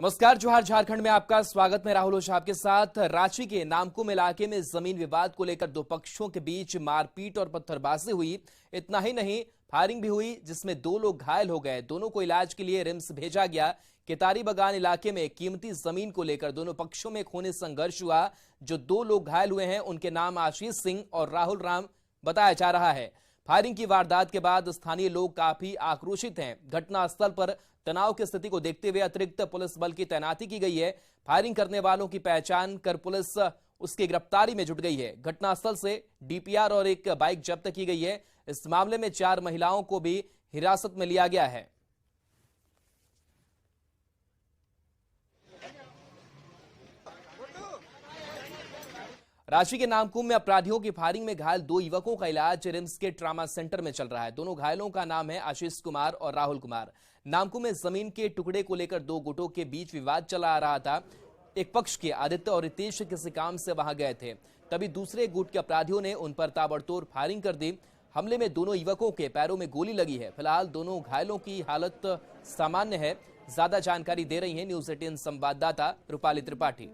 नमस्कार, जोहार। झारखंड में आपका स्वागत। मैं राहुल ओझा आपके साथ। रांची के नामकुम इलाके में जमीन विवाद को लेकर दो पक्षों के बीच मारपीट और पत्थरबाजी हुई। इतना ही नहीं, फायरिंग भी हुई जिसमें 2 लोग घायल हो गए। दोनों को इलाज के लिए रिम्स भेजा गया। केतारी बगान इलाके में कीमती जमीन को लेकर दोनों पक्षों में खूनी संघर्ष हुआ। जो 2 लोग घायल हुए हैं उनके नाम आशीष सिंह और राहुल राम बताया जा रहा है। फायरिंग की वारदात के बाद स्थानीय लोग काफी आक्रोशित हैं। घटनास्थल पर तनाव की स्थिति को देखते हुए अतिरिक्त पुलिस बल की तैनाती की गई है। फायरिंग करने वालों की पहचान कर पुलिस उसकी गिरफ्तारी में जुट गई है। घटनास्थल से डीपीआर और एक बाइक जब्त की गई है। इस मामले में 4 महिलाओं को भी हिरासत में लिया गया है। रांची के नामकुम में अपराधियों की फायरिंग में घायल 2 युवकों का इलाज रिम्स के ट्रामा सेंटर में चल रहा है। दोनों घायलों का नाम है आशीष कुमार और राहुल कुमार। नामकुम में जमीन के टुकड़े को लेकर 2 गुटों के बीच विवाद चला आ रहा था। एक पक्ष के आदित्य और रितेश किसी काम से वहां गए थे, तभी दूसरे गुट के अपराधियों ने उन पर ताबड़तोड़ फायरिंग कर दी। हमले में दोनों युवकों के पैरों में गोली लगी है। फिलहाल दोनों घायलों की हालत सामान्य है। ज्यादा जानकारी दे रही है न्यूज 18 संवाददाता रूपाली त्रिपाठी।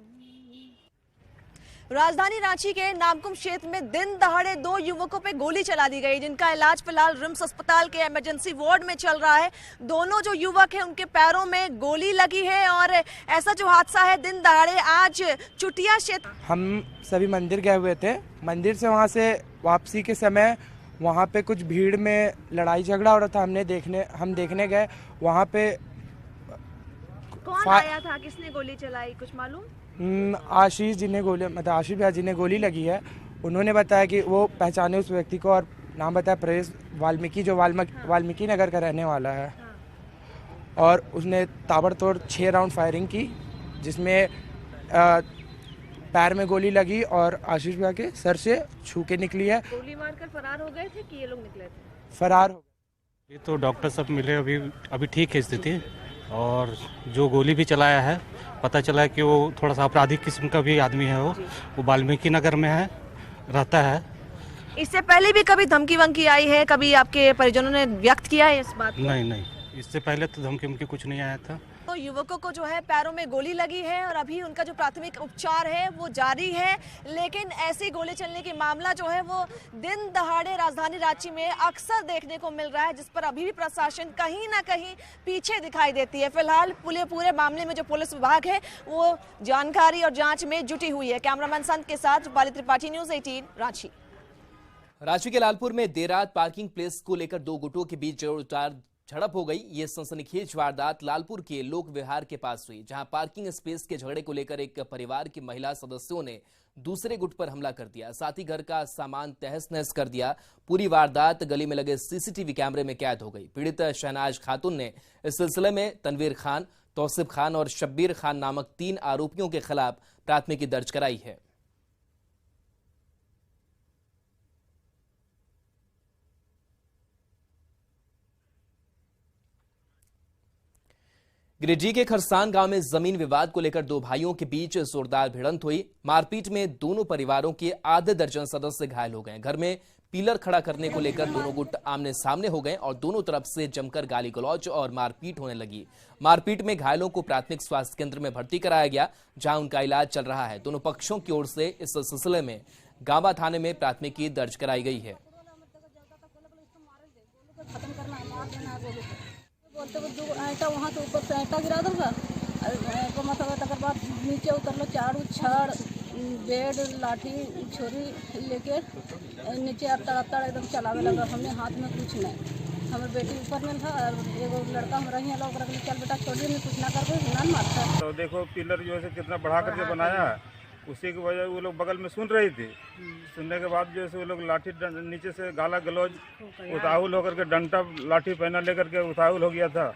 राजधानी रांची के नामकुम क्षेत्र में दिन दहाड़े 2 युवकों पे गोली चला दी गई, जिनका इलाज फिलहाल रिम्स अस्पताल के इमरजेंसी वार्ड में चल रहा है। दोनों जो युवक हैं उनके पैरों में गोली लगी है और ऐसा जो हादसा है दिन दहाड़े आज चुटिया क्षेत्र। हम सभी मंदिर गए हुए थे। मंदिर से वहाँ से वापसी के समय वहाँ पे कुछ भीड़ में लड़ाई झगड़ा हो रहा था। हम देखने गए। वहाँ पे कौन आया था, किसने गोली चलाई, कुछ मालूम? आशीष जी ने आशीष भैया जी ने गोली लगी है। उन्होंने बताया कि वो पहचाने उस व्यक्ति को और नाम बताया परेश वाल्मीकि, जो वाल्मीकि नगर का रहने वाला है। और उसने ताबड़तोड़ 6 राउंड फायरिंग की, जिसमें पैर में गोली लगी और आशीष भैया के सर से छू के निकली है। गोली मारकर फरार हो गए थे कि ये लोग निकले थे? फरार हो गए। ये तो डॉक्टर सब मिले, अभी ठीक है स्थिति। और जो गोली भी चलाया है, पता चला है कि वो थोड़ा सा आपराधिक किस्म का भी आदमी है। वो वाल्मीकि नगर में है, रहता है। इससे पहले भी कभी धमकी वमकी आई है, कभी आपके परिजनों ने व्यक्त किया है इस बात को? नहीं, इससे पहले तो धमकी वमकी कुछ नहीं आया था। तो युवकों को जो है पैरों में गोली लगी है और अभी उनका जो प्राथमिक उपचार है वो जारी है। लेकिन ऐसी गोली चलने की मामला जो है वो दिन दहाड़े राजधानी रांची में अक्सर देखने को मिल रहा है, जिस पर अभी भी प्रशासन कहीं ना कहीं पीछे दिखाई देती है। फिलहाल पूरे मामले में जो पुलिस विभाग है वो जानकारी और जांच में जुटी हुई है। कैमरामैन संत के साथ रूपाली त्रिपाठी, न्यूज 18 रांची। रांची के लालपुर में देर रात पार्किंग प्लेस को लेकर 2 गुटों के बीच जोरदार झड़प हो गई। ये सनसनीखेज वारदात लालपुर के लोक विहार के पास हुई, जहां पार्किंग स्पेस के झगड़े को लेकर एक परिवार की महिला सदस्यों ने दूसरे गुट पर हमला कर दिया, साथ ही घर का सामान तहस नहस कर दिया। पूरी वारदात गली में लगे सीसीटीवी कैमरे में कैद हो गई। पीड़ित शहनाज खातून ने इस सिलसिले में तनवीर खान, तौसीफ खान और शब्बीर खान नामक 3 आरोपियों के खिलाफ प्राथमिकी दर्ज कराई है। गिरिडीह के खरसान गांव में जमीन विवाद को लेकर 2 भाइयों के बीच जोरदार भिड़ंत हुई। मारपीट में दोनों परिवारों के आधे दर्जन सदस्य घायल हो गए। घर में पिलर खड़ा करने को लेकर दोनों गुट आमने सामने हो गए और दोनों तरफ से जमकर गाली गलौज और मारपीट होने लगी। मारपीट में घायलों को प्राथमिक स्वास्थ्य केंद्र में भर्ती कराया गया, जहां उनका इलाज चल रहा है। दोनों पक्षों की ओर से इस सिलसिले में गांवा थाने में प्राथमिकी दर्ज कराई गई है। बोलते वो 2 आटा वहाँ से ऊपर से आटा गिरा दूँगा, तकर बाद नीचे उतर लो, झाड़ू छड़ बेड लाठी छोरी लेके नीचे अत्ता एकदम चलावे लगा। हमने हाथ में कुछ नहीं, हमारे बेटी ऊपर में था और एगो लड़का हम रही लोग रख चल बेटा छोड़िए, मैं कुछ ना कर ना मारता। तो देखो पिलर जो है कितना बढ़ा करके बनाया है, उसी की वजह वो लोग बगल में सुन रही थी। सुनने के बाद जो है वो लोग लाठी नीचे से गाला गलौज उताहुल होकर के डंटा लाठी पहना लेकर के उताहुल हो गया था।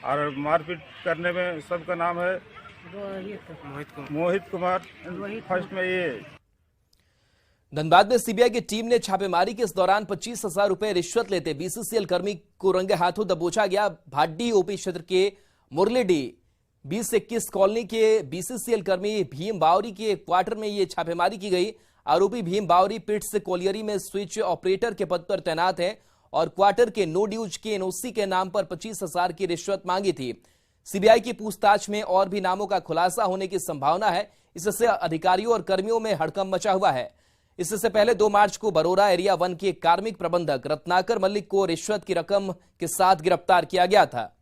और मारपीट करने में सबका नाम है मोहित कुमार। फर्स्ट में ये धनबाद में सीबीआई की टीम ने छापेमारी के इस दौरान 25,000 रुपए रिश्वत लेते बीसीसीएल कर्मी को रंगे हाथों दबोचा गया। भाड्डी ओपी क्षेत्र के मुरलीडी 20-21 कॉलोनी के बीसीसीएल कर्मी भीम बावरी के क्वार्टर में ये छापेमारी की गई। आरोपी भीम बावरी पिट्स कोलियरी में स्विच ऑपरेटर के पद पर तैनात है और क्वार्टर के नो ड्यूज के एनओसी के नाम पर 25,000 की रिश्वत मांगी थी। सीबीआई की पूछताछ में और भी नामों का खुलासा होने की संभावना है। इससे अधिकारियों और कर्मियों में हड़कंप मचा हुआ है। इससे पहले 2 मार्च को बरोरा एरिया 1 के कार्मिक प्रबंधक रत्नाकर मलिक को रिश्वत की रकम के साथ गिरफ्तार किया गया था।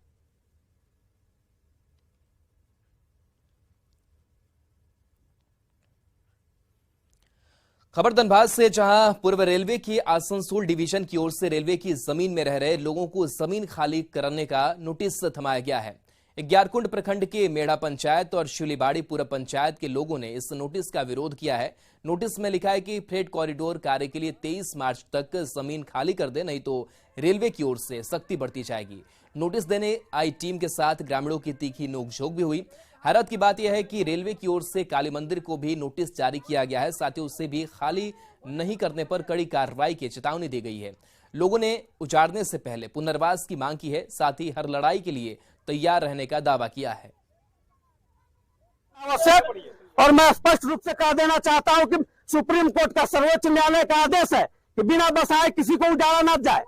खबर धनबाद से, जहां पूर्व रेलवे की आसनसोल डिवीजन की ओर से रेलवे की जमीन में रह रहे लोगों को जमीन खाली करने का नोटिस थमाया गया है। ग्यारकुंड प्रखंड के मेढ़ा पंचायत और शिवलीबाड़ी पूर्व पंचायत के लोगों ने इस नोटिस का विरोध किया है। नोटिस में लिखा है कि फ्रेट कॉरिडोर कार्य के लिए 23 मार्च तक जमीन खाली कर दे, नहीं तो रेलवे की ओर से सख्ती बढ़ती जाएगी। नोटिस देने आई टीम के साथ ग्रामीणों की तीखी नोकझोंक भी हुई। हैरत की बात यह है कि रेलवे की ओर से काली मंदिर को भी नोटिस जारी किया गया है, साथ ही उसे भी खाली नहीं करने पर कड़ी कार्रवाई की चेतावनी दी गई है। लोगों ने उजाड़ने से पहले पुनर्वास की मांग की है, साथ ही हर लड़ाई के लिए तैयार रहने का दावा किया है। और मैं स्पष्ट रूप से कह देना चाहता हूं कि सुप्रीम कोर्ट का सर्वोच्च न्यायालय का आदेश है कि बिना बसाए किसी को उजाड़ा ना जाए,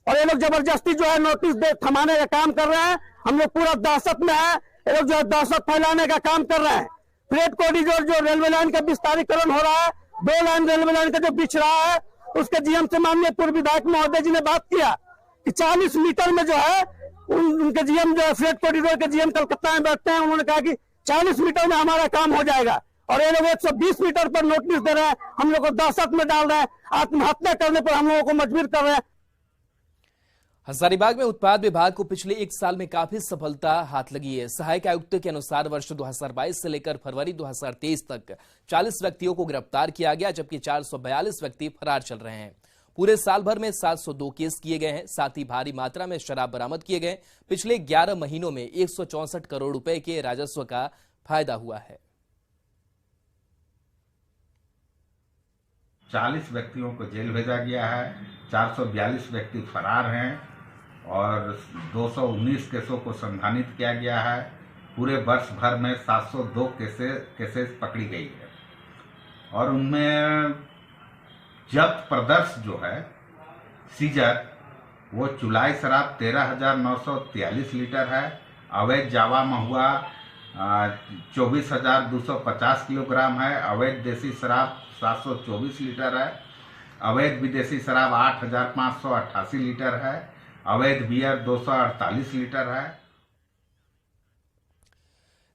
और ये लोग जबरदस्ती जो है नोटिस दे थमाने का काम कर रहे हैं। हम लोग पूरा दहशत में है, ये लोग जो है दहशत फैलाने का काम कर रहे हैं। फ्रेट कॉरिडोर जो रेलवे लाइन का विस्तारीकरण हो रहा है, 2 लाइन रेलवे लाइन का जो बिछ रहा है, उसके जीएम से माननीय पूर्व विधायक महोदय जी ने बात किया कि 40 मीटर में जो है उनके जीएम जो है फ्रेट कॉरिडोर के जीएम कलकत्ता में बैठते हैं, उन्होंने कहा कि 40 मीटर में हमारा काम हो जाएगा, और ये लोग 120 मीटर पर नोटिस दे रहे हैं, हम लोग को दहशत में डाल रहे हैं, आत्महत्या करने पर हम लोगों को मजबूर कर रहे हैं। हजारीबाग में उत्पाद विभाग को पिछले 1 साल में काफी सफलता हाथ लगी है। सहायक आयुक्त के अनुसार वर्ष 2022 से लेकर फरवरी 2023 तक 40 व्यक्तियों को गिरफ्तार किया गया, जबकि 442 व्यक्ति फरार चल रहे हैं। पूरे साल भर में 702 केस किए गए हैं, साथ ही भारी मात्रा में शराब बरामद किए गए। पिछले 11 महीनों में 164 करोड़ रुपए के राजस्व का फायदा हुआ है। 40 व्यक्तियों को जेल भेजा गया है, 442 व्यक्ति फरार हैं और 219 केसों को संधानित किया गया है। पूरे वर्ष भर में 702 केसेस पकड़ी गई है, और उनमें जब्त प्रदर्श जो है सीजर, वो चुलाई शराब 13,943 लीटर है, अवैध जावा महुआ 24,250 किलोग्राम है, अवैध देसी शराब 724 लीटर है, अवैध विदेशी शराब 8,588 लीटर है, अवैध बियर 248 लीटर है।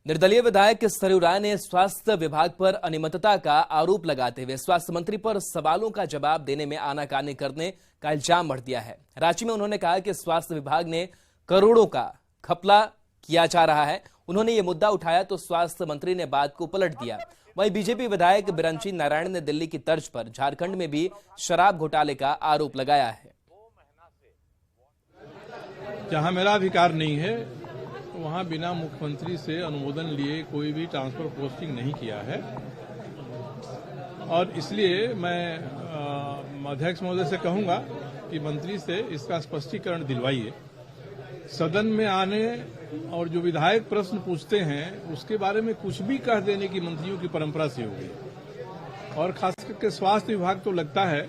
निर्दलीय विधायक सरयू राय ने स्वास्थ्य विभाग पर अनियमितता का आरोप लगाते हुए स्वास्थ्य मंत्री पर सवालों का जवाब देने में आनाकानी करने का इल्जाम मढ़ दिया है। रांची में उन्होंने कहा कि स्वास्थ्य विभाग ने करोड़ों का घपला किया जा रहा है। उन्होंने ये मुद्दा उठाया तो स्वास्थ्य मंत्री ने बात को पलट दिया। वहीं बीजेपी विधायक बिरंची नारायण ने दिल्ली की तर्ज पर झारखंड में भी शराब घोटाले का आरोप लगाया है। जहां मेरा अधिकार नहीं है वहां बिना मुख्यमंत्री से अनुमोदन लिए कोई भी ट्रांसफर पोस्टिंग नहीं किया है, और इसलिए मैं अध्यक्ष महोदय से कहूंगा कि मंत्री से इसका स्पष्टीकरण दिलवाइए। सदन में आने और जो विधायक प्रश्न पूछते हैं उसके बारे में कुछ भी कह देने की मंत्रियों की परंपरा से हो गई, और खास करके स्वास्थ्य विभाग तो लगता है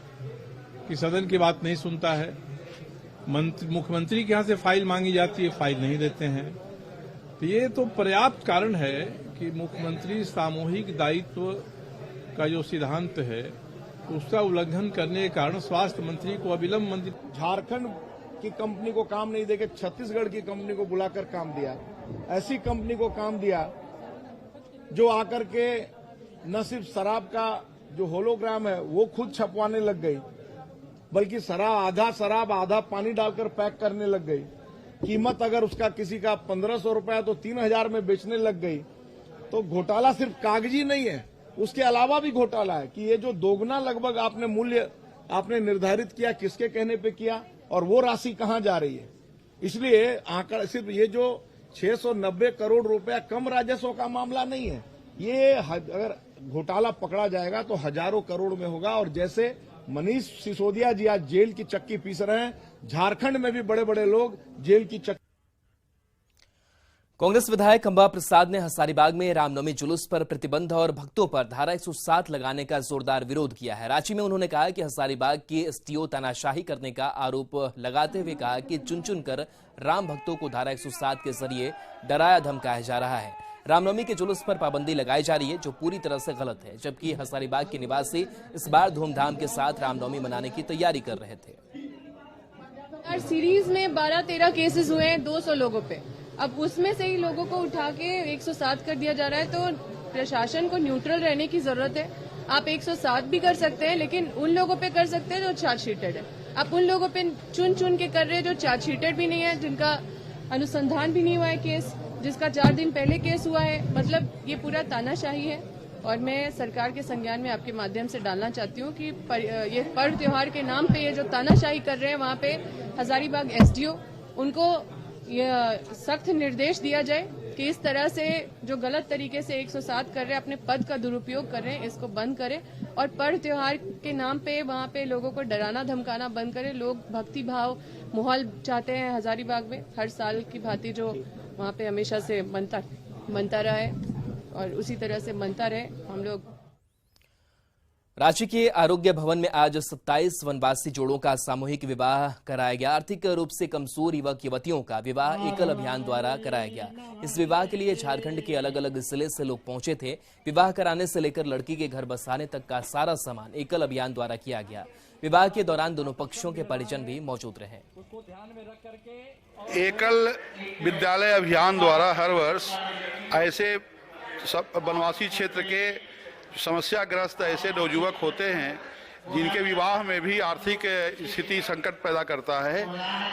कि सदन की बात नहीं सुनता है। मुख्यमंत्री के यहाँ से फाइल मांगी जाती है, फाइल नहीं देते हैं। तो ये तो पर्याप्त कारण है कि मुख्यमंत्री सामूहिक दायित्व का जो सिद्धांत है उसका उल्लंघन करने के कारण स्वास्थ्य मंत्री को अविलंब मंत्री झारखंड की कंपनी को काम नहीं देकर छत्तीसगढ़ की कंपनी को बुलाकर काम दिया। ऐसी कंपनी को काम दिया जो आकर के न सिर्फ शराब का जो होलोग्राम है वो खुद छपवाने लग गई, बल्कि शराब आधा पानी डालकर पैक करने लग गई। कीमत अगर उसका किसी का 1,500 रुपया तो 3,000 में बेचने लग गई। तो घोटाला सिर्फ कागजी नहीं है, उसके अलावा भी घोटाला है कि ये जो दोगुना लगभग आपने मूल्य आपने निर्धारित किया, किसके कहने पे किया और वो राशि कहां जा रही है। इसलिए आंकड़ा सिर्फ ये जो 690 करोड़ रुपया कम राजस्व का मामला नहीं है, ये अगर घोटाला पकड़ा जाएगा तो हजारों करोड़ में होगा। और जैसे मनीष सिसोदिया जी आज जेल की चक्की पीस रहे हैं, झारखंड में भी बड़े बड़े लोग जेल की चक्की। कांग्रेस विधायक अंबा प्रसाद ने हजारीबाग में रामनवमी जुलूस पर प्रतिबंध और भक्तों पर धारा 107 लगाने का जोरदार विरोध किया है। रांची में उन्होंने कहा कि हजारीबाग की एसटीओ तानाशाही करने का आरोप लगाते हुए कहा कि चुन चुन कर राम भक्तों को धारा 107 के जरिए डराया धमकाया जा रहा है। रामनवमी के जुलूस पर पाबंदी लगाई जा रही है, जो पूरी तरह से गलत है, जबकि हजारीबाग के निवासी इस बार धूमधाम के साथ रामनवमी मनाने की तैयारी कर रहे थे। सीरीज में 12-13 केसेस हुए हैं 200 लोगों पे। अब उसमें से ही लोगों को उठा के 107 कर दिया जा रहा है, तो प्रशासन को न्यूट्रल रहने की जरूरत है। आप 107 भी कर सकते हैं, लेकिन उन लोगों पे कर सकते हैं जो चार्जशीटेड है। आप उन लोगों पे चुन चुन के कर रहे हैं जो चार्जशीटेड भी नहीं है, जिनका अनुसंधान भी नहीं हुआ है केस, जिसका 4 दिन पहले केस हुआ है। मतलब ये पूरा तानाशाही है। और मैं सरकार के संज्ञान में आपके माध्यम से डालना चाहती हूँ कि ये पर्व त्योहार के नाम पे ये जो तानाशाही कर रहे हैं, वहाँ पे हजारीबाग एसडीओ उनको ये सख्त निर्देश दिया जाए कि इस तरह से जो गलत तरीके से 107 कर रहे हैं, अपने पद का दुरुपयोग कर रहे हैं, इसको बंद करें। और पर्व त्योहार के नाम पे वहाँ पे लोगों को डराना धमकाना बंद करें। लोग भक्ति भाव माहौल चाहते हैं हजारीबाग में, हर साल की भांति जो वहाँ पे हमेशा से बनता रहा है और उसी तरह से बनता रहे। हम लोग रांची के आरोग्य भवन में आज 27 वनवासी जोड़ों का सामूहिक विवाह कराया गया। आर्थिक रूप से कमजोर युवक युवतियों का विवाह एकल अभियान द्वारा कराया गया। इस विवाह के लिए झारखंड के अलग अलग जिले से लोग पहुंचे थे। विवाह कराने से लेकर लड़की के घर बसाने तक का सारा सामान एकल अभियान द्वारा किया गया। विवाह के दौरान दोनों पक्षों के परिजन भी मौजूद रहे। एकल विद्यालय अभियान द्वारा हर वर्ष ऐसे सब वनवासी क्षेत्र के समस्याग्रस्त ऐसे नवयुवक होते हैं जिनके विवाह में भी आर्थिक स्थिति संकट पैदा करता है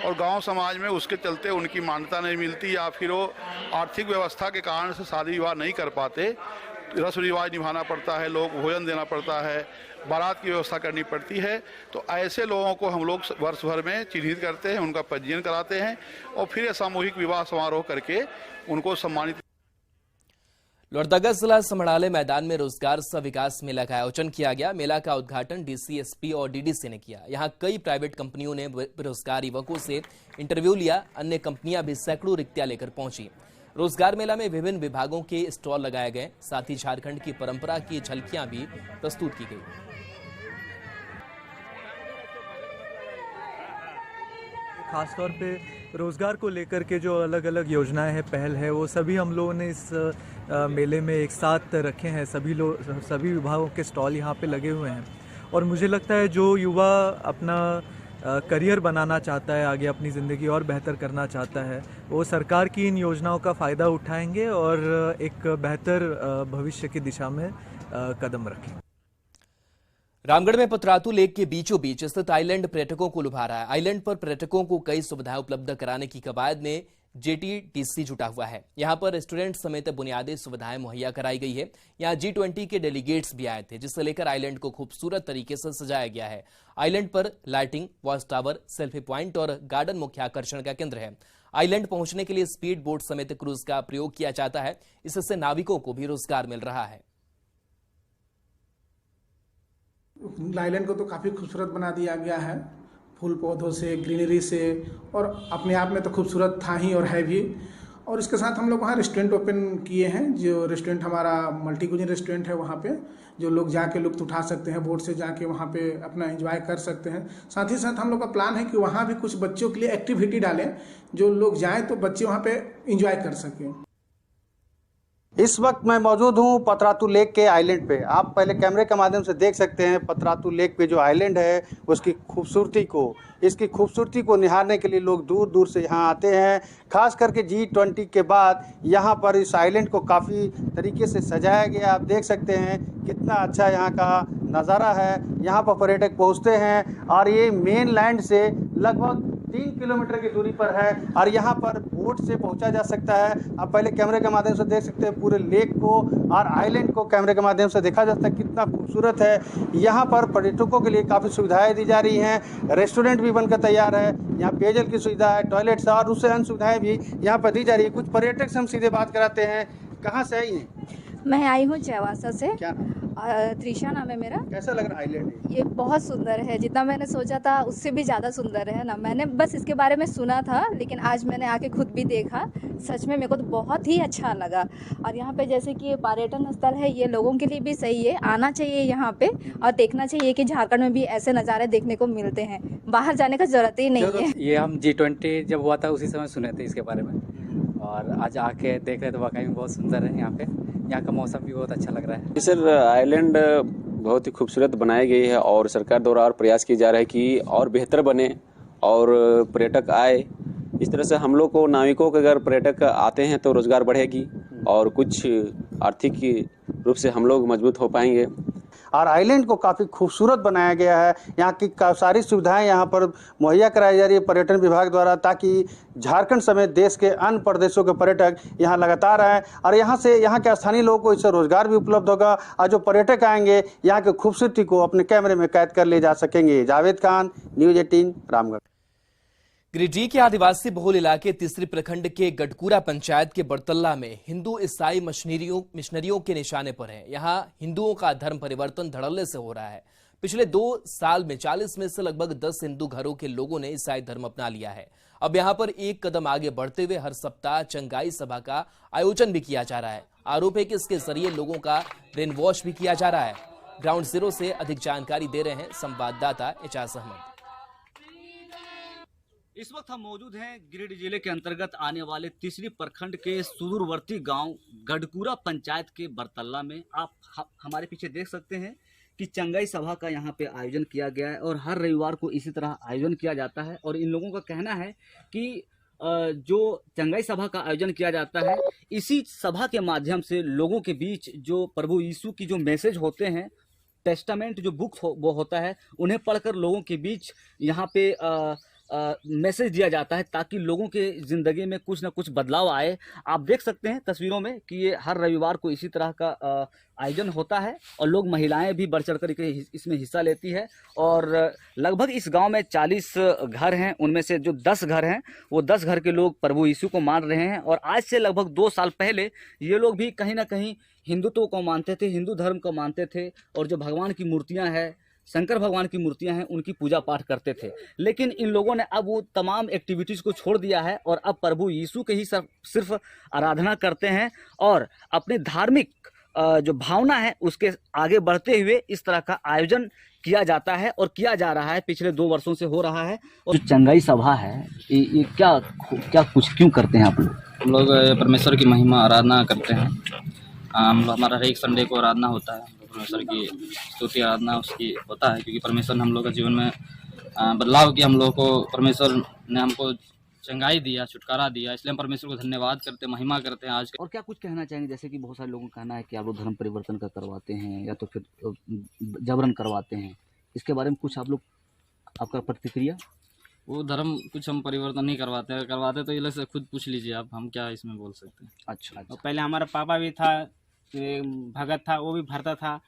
और गांव समाज में उसके चलते उनकी मान्यता नहीं मिलती या फिर वो आर्थिक व्यवस्था के कारण से शादी विवाह नहीं कर पाते। रस्म रिवाज निभाना पड़ता है, लोग भोजन देना पड़ता है, बारात की व्यवस्था करनी पड़ती है। तो ऐसे लोगों को हम लोग वर्ष भर में चिन्हित करते हैं, उनका पंजीयन कराते हैं और फिर सामूहिक विवाह समारोह करके उनको सम्मानित। लोहरदगा जिला समढ़ाले मैदान में रोजगार सह विकास मेला का आयोजन किया गया। मेला का उद्घाटन डीसी, एसपी और डीडीसी ने किया। यहां कई प्राइवेट कंपनियों ने बेरोजगार युवकों से इंटरव्यू लिया। अन्य कंपनियां भी सैकड़ों रिक्तियां लेकर पहुंची। रोजगार मेला में विभिन्न विभागों के स्टॉल लगाए गए, साथ ही झारखंड की परंपरा की झलकियां भी प्रस्तुत की गई। खासतौर पे रोज़गार को लेकर के जो अलग अलग योजनाएं हैं, पहल है, वो सभी हम लोगों ने इस मेले में एक साथ रखे हैं। सभी विभागों के स्टॉल यहाँ पे लगे हुए हैं और मुझे लगता है जो युवा अपना करियर बनाना चाहता है, आगे अपनी ज़िंदगी और बेहतर करना चाहता है, वो सरकार की इन योजनाओं का फ़ायदा उठाएंगे और एक बेहतर भविष्य की दिशा में कदम रखेंगे। रामगढ़ में पतरातू लेक के बीचों बीच स्थित आइलैंड पर्यटकों को लुभा रहा है। आइलैंड पर पर्यटकों को कई सुविधाएं उपलब्ध कराने की कवायद में जेटीडीसी जुटा हुआ है। यहां पर रेस्टोरेंट समेत बुनियादी सुविधाएं मुहैया कराई गई है। यहां G20 के डेलीगेट्स भी आए थे, जिसे लेकर आइलैंड को खूबसूरत तरीके से सजाया गया है। आइलैंड पर lighting, watch tower, selfie point और गार्डन मुख्य आकर्षण का केंद्र है। आइलैंड पहुंचने के लिए स्पीड बोट समेत क्रूज का प्रयोग किया जाता है। इससे नाविकों को भी रोजगार मिल रहा है। आइलैंड को तो काफ़ी खूबसूरत बना दिया गया है, फूल पौधों से, ग्रीनरी से, और अपने आप में तो खूबसूरत था ही और है भी। और इसके साथ हम लोग वहाँ रेस्टोरेंट ओपन किए हैं। जो रेस्टोरेंट हमारा मल्टी कुजिन रेस्टोरेंट है, वहाँ पे जो लोग जाके लुत्फ उठा सकते हैं, बोट से जाके वहाँ पे अपना एंजॉय कर सकते हैं। साथ ही साथ हम लोग का प्लान है कि वहाँ भी कुछ बच्चों के लिए एक्टिविटी डालें, जो लोग जाएँ तो बच्चे वहाँ पे इंजॉय कर सकें। इस वक्त मैं मौजूद हूं पतरातू लेक के आइलैंड पे। आप पहले कैमरे के माध्यम से देख सकते हैं पतरातू लेक पे जो आइलैंड है उसकी खूबसूरती को, इसकी खूबसूरती को निहारने के लिए लोग दूर दूर से यहाँ आते हैं। खास करके G20 के बाद यहाँ पर इस आइलैंड को काफ़ी तरीके से सजाया गया। आप देख सकते हैं कितना अच्छा यहाँ का नज़ारा है। यहाँ पर पर्यटक पहुँचते हैं और ये मेन लैंड से लगभग 3 किलोमीटर की दूरी पर है और यहाँ पर बोट से पहुँचा जा सकता है। आप पहले कैमरे के माध्यम से देख सकते हैं पूरे लेक को और आइलैंड को कैमरे के माध्यम से देखा जा सकता है कितना खूबसूरत है। यहाँ पर पर्यटकों के लिए काफ़ी सुविधाएं दी जा रही हैं। रेस्टोरेंट भी बनकर तैयार है। यहाँ पेयजल की सुविधा है, टॉयलेट्स और उससे अन्य सुविधाएँ भी यहाँ पर दी जा रही है। कुछ पर्यटक से हम सीधे बात कराते हैं। कहाँ से आई हैं? मैं आई हूँ चौवासा से। क्या नाम? त्रिशा नाम है मेरा। कैसा लग रहा है आइलैंड? ये बहुत सुंदर है, जितना मैंने सोचा था उससे भी ज़्यादा सुंदर है ना। मैंने बस इसके बारे में सुना था, लेकिन आज मैंने आके खुद भी देखा। सच में मेरे को तो बहुत ही अच्छा लगा। और यहाँ पे जैसे कि ये पर्यटन स्थल है, ये लोगों के लिए भी सही है, आना चाहिए यहाँ पे और देखना चाहिए कि झारखंड में भी ऐसे नज़ारे देखने को मिलते हैं, बाहर जाने का ज़रूरत ही नहीं है। ये हम G20 जब हुआ था उसी समय सुने थे इसके बारे में, और आज आके देख रहे तो वाकई में बहुत सुंदर है। यहाँ का मौसम भी बहुत अच्छा लग रहा है। सर आइलैंड बहुत ही खूबसूरत बनाई गई है और सरकार द्वारा और प्रयास किया जा रहा है कि और बेहतर बने और पर्यटक आए। इस तरह से हम लोग को नाविकों के अगर पर्यटक आते हैं तो रोजगार बढ़ेगी और कुछ आर्थिक रूप से हम लोग मजबूत हो पाएंगे। और आइलैंड को काफ़ी खूबसूरत बनाया गया है। यहाँ की सारी सुविधाएं यहाँ पर मुहैया कराई जा रही है पर्यटन विभाग द्वारा, ताकि झारखंड समेत देश के अन्य प्रदेशों के पर्यटक यहाँ लगातार आएँ और यहाँ के स्थानीय लोगों को इससे रोजगार भी उपलब्ध होगा और जो पर्यटक आएंगे यहाँ की खूबसूरती को अपने कैमरे में कैद कर ले जा सकेंगे। जावेद खान, न्यूज़ 18, रामगढ़। गिरिडीह के आदिवासी बहुल इलाके तीसरी प्रखंड के गडकुरा पंचायत के बड़तल्ला में हिंदू ईसाई मिशनरियों के निशाने पर है। यहाँ हिंदुओं का धर्म परिवर्तन धड़ल्ले से हो रहा है। पिछले 2 साल में 40 में से लगभग 10 हिंदू घरों के लोगों ने ईसाई धर्म अपना लिया है। अब यहाँ पर एक कदम आगे बढ़ते हुए हर सप्ताह चंगाई सभा का आयोजन भी किया जा रहा है। आरोप है कि इसके जरिए लोगों का ब्रेन वॉश भी किया जा रहा है। ग्राउंड जीरो से अधिक जानकारी दे रहे हैं संवाददाता एजाज अहमद। इस वक्त हम मौजूद हैं गिरिडीह जिले के अंतर्गत आने वाले तीसरी प्रखंड के सुदूरवर्ती गांव गडकुरा पंचायत के बड़तल्ला में। आप हमारे पीछे देख सकते हैं कि चंगाई सभा का यहाँ पे आयोजन किया गया है और हर रविवार को इसी तरह आयोजन किया जाता है। और इन लोगों का कहना है कि जो चंगाई सभा का आयोजन किया जाता है, इसी सभा के माध्यम से लोगों के बीच जो प्रभु यीशु की जो मैसेज होते हैं, टेस्टामेंट जो बुक वो होता है, उन्हें पढ़कर लोगों के बीच यहाँ पे मैसेज दिया जाता है ताकि लोगों के ज़िंदगी में कुछ ना कुछ बदलाव आए। आप देख सकते हैं तस्वीरों में कि ये हर रविवार को इसी तरह का आयोजन होता है और लोग महिलाएं भी बढ़ चढ़कर इसमें हिस्सा लेती है। और लगभग इस गांव में 40 घर हैं, उनमें से जो 10 घर हैं वो 10 घर के लोग प्रभु यीशु को मान रहे हैं। और आज से लगभग 2 साल पहले ये लोग भी कहीं ना कहीं हिंदुत्व को मानते थे, हिंदू धर्म को मानते थे और जो भगवान की मूर्तियाँ हैं, शंकर भगवान की मूर्तियां हैं, उनकी पूजा पाठ करते थे। लेकिन इन लोगों ने अब वो तमाम एक्टिविटीज़ को छोड़ दिया है और अब प्रभु यीशु के ही सिर्फ आराधना करते हैं और अपने धार्मिक जो भावना है उसके आगे बढ़ते हुए इस तरह का आयोजन किया जाता है और किया जा रहा है, पिछले 2 वर्षों से हो रहा है। और जो चंगाई सभा है ये क्या कुछ क्यों करते हैं आप लोग? हम लोग परमेश्वर की महिमा आराधना करते हैं। हमारा हर एक संडे को आराधना होता है, परमेश्वर की स्तुति आराधना उसकी होता है, क्योंकि परमेश्वर ने हम लोग के जीवन में बदलाव किया। हम लोग को परमेश्वर ने हमको चंगाई दिया, छुटकारा दिया, इसलिए हम परमेश्वर को धन्यवाद करते हैं, महिमा करते हैं आज। और क्या कुछ कहना चाहेंगे? जैसे कि बहुत सारे लोगों का कहना है कि आप लोग धर्म परिवर्तन का करवाते हैं या तो फिर जबरन करवाते हैं, इसके बारे में कुछ आप लोग, आपका प्रतिक्रिया? वो धर्म कुछ हम परिवर्तन नहीं करवाते तो ये लोग से खुद पूछ लीजिए आप, हम क्या इसमें बोल सकते हैं। अच्छा। पहले हमारा पापा भी था, भगत था, वो भी भरता था,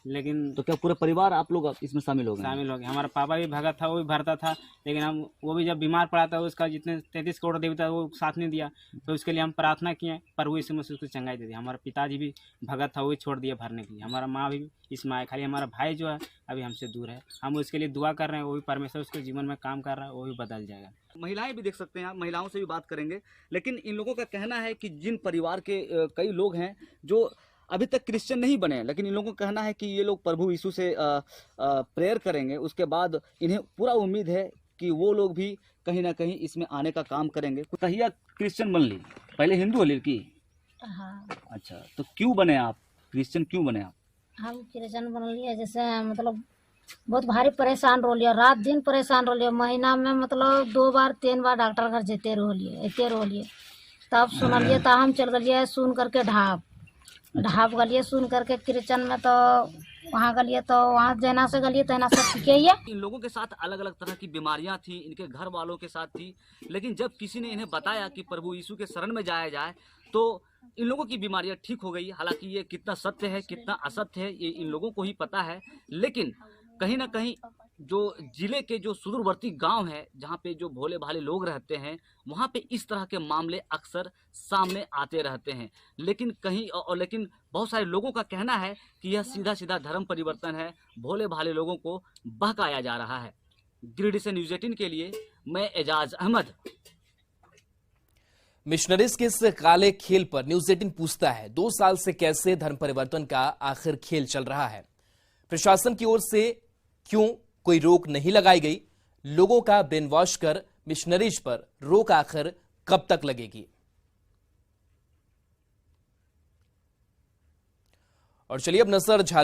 लेकिन तो क्या पूरे परिवार आप लोग इसमें शामिल हो गए? शामिल हो गए। हमारा पापा भी भगत था, वो भी भरता था, लेकिन वो भी जब बीमार पड़ा था, उसका जितने 33 करोड़ देवता वो साथ नहीं दिया, तो उसके लिए हम प्रार्थना किए, प्रभु यीशु मसीह उसको चंगाई दे दी। हमारा पिताजी भी भगत था, वो भी छोड़ दिया भरने के लिए। हमारा माँ भी इसमें आए, खाली हमारा भाई जो है अभी हमसे दूर है, हम उसके लिए दुआ कर रहे हैं, वो भी परमेश्वर उसके जीवन में काम कर रहा है, वो भी बदल जाएगा। महिलाएं भी देख सकते हैं आप, महिलाओं से भी बात करेंगे। लेकिन इन लोगों का कहना है कि जिन परिवार के कई लोग हैं जो अभी तक क्रिश्चियन नहीं बने, लेकिन इन लोगों का कहना है कि ये लोग प्रभु यीशु से प्रेयर करेंगे, उसके बाद इन्हें पूरा उम्मीद है कि वो लोग भी कहीं ना कहीं इसमें आने का काम करेंगे। कहिया क्रिश्चियन बन ली, पहले हिंदू होली की? हाँ। अच्छा, तो क्यों बने आप क्रिश्चियन, क्यों बने आप? हम क्रिश्चियन बन लिए, जैसे मतलब बहुत भारी परेशान रो लिया, रात दिन परेशान रो लिया, महीना में मतलब 2 बार 3 बार डॉक्टर घर जेते रो लिए, तब सुनलिए, तब हम चल गए सुन करके ढाप गलिए, सुन करके क्रिश्चियन में तो वहाँ गलिए, तो वहाँ जैना से गलिए तैना से ठीक है। इन लोगों के साथ अलग अलग तरह की बीमारियां थी, इनके घर वालों के साथ थी, लेकिन जब किसी ने इन्हें बताया कि प्रभु यीशु के शरण में जाया जाए तो इन लोगों की बीमारियां ठीक हो गई। हालांकि ये कितना सत्य है कितना असत्य है ये इन लोगों को ही पता है, लेकिन कहीं ना कहीं जो जिले के जो सुदूरवर्ती गांव है, जहां पे जो भोले भाले लोग रहते हैं, वहां पे इस तरह के मामले अक्सर सामने आते रहते हैं। लेकिन लेकिन बहुत सारे लोगों का कहना है कि यह सीधा सीधा धर्म परिवर्तन है, भोले भाले लोगों को बहकाया जा रहा है। गिरिडीह से न्यूज़ 18 के लिए मैं एजाज अहमद। मिशनरीज के इस काले खेल पर न्यूज़ 18 पूछता है, 2 साल से कैसे धर्म परिवर्तन का आखिर खेल चल रहा है? प्रशासन की ओर से क्यों कोई रोक नहीं लगाई गई? लोगों का ब्रेन वॉश कर मिशनरीज पर रोक आखिर कब तक लगेगी? और चलिए अब नजर